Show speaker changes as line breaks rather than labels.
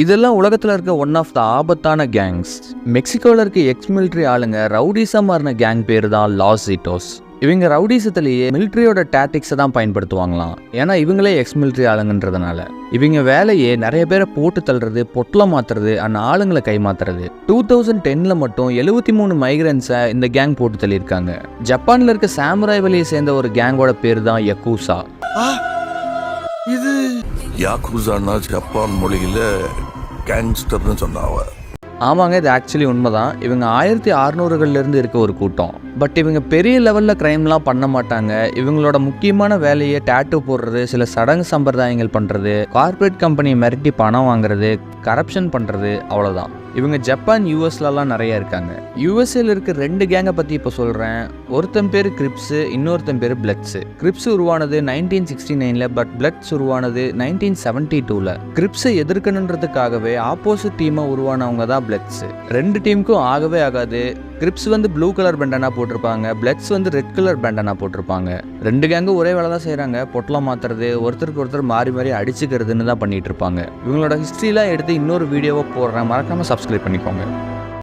இதெல்லாம் உலகத்தில் இருக்க ஒன் ஆஃப் த ஆபத்தான கேங்ஸ். மெக்சிகோவில் இருக்க எக்ஸ் மிலிட்ரி ஆளுங்க ரவுடிஸாக மாறின கேங் பேர் தான் லாஸ் ஜீட்டோஸ். இவங்க ரவுடிசத்திலேயே மிலிட்ரியோட டாக்டிக்ஸை தான் பயன்படுத்துவாங்களாம். ஏன்னா இவங்களே எக்ஸ் மிலிட்ரி ஆளுங்கன்றதுனால. இவங்க வேலையே நிறைய பேரை போட்டு தள்ளுறது, பொட்டலம் மாத்துறது, அந்த ஆளுங்களை கைமாத்துறது. 2010 மட்டும் 73 மைக்ரன்ஸை இந்த கேங் போட்டு தள்ளியிருக்காங்க. ஜப்பான்ல இருக்க சாமுராய் வழியை சேர்ந்த ஒரு கேங்கோட பேர் தான் யக்கூசா.
இது யாக்குசானா ஜப்பான் மொழியில கேங்ஸ்டர்னு சொன்னாவ.
ஆமாங்க, இது ஆக்சுவலி உண்மைதான். இவங்க 1600களிலிருந்து இருக்க ஒரு கூட்டம். பட் இவங்க பெரிய லெவலில் க்ரைம்லாம் பண்ண மாட்டாங்க. இவங்களோட முக்கியமான வேலையை டேட்டூ போடுறது, சில சடங்கு சம்பிரதாயங்கள் பண்ணுறது, கார்பரேட் கம்பெனி மிரட்டி பணம் வாங்குறது, கரப்ஷன் பண்ணுறது, அவ்வளோதான். இவங்க ஜப்பான் யூஎஸ்லலாம் நிறைய இருக்காங்க. யூஎஸ்ஏல இருக்க 2 கேங்கை பற்றி இப்போ சொல்கிறேன். ஒருத்தன் பேர் கிரிப்ஸு, இன்னொருத்தன் பேர் பிளட்ஸு. கிரிப்ஸ் உருவானது 1969, பட் பிளட்ஸ் உருவானது 1972. கிரிப்ஸை எதிர்க்கணுன்றதுக்காகவே ஆப்போசிட் டீமாக உருவானவங்க தான் பிளட்ஸு. 2 டீமுக்கும் ஆகவே ஆகாது. கிரிப்ஸ் ப்ளூ கலர் பேண்டனா போட்டிருப்பாங்க, பிளட்ஸ் ரெட் கலர் பேண்டனா போட்டிருப்பாங்க. 2 கேங்கும் ஒரே வேலை தான் செய்கிறாங்க. பொட்டலம் மாத்துறது, ஒருத்தருக்கு ஒருத்தர் மாறி மாறி அடிச்சுக்கிறதுன்னு தான் பண்ணிட்டு இருப்பாங்க. இவங்களோட ஹிஸ்ட்ரிலாம் எடுத்து இன்னொரு வீடியோவை போடுறேன், மறக்காம சப்ஸ்கிரைப் பண்ணிக்கோங்க.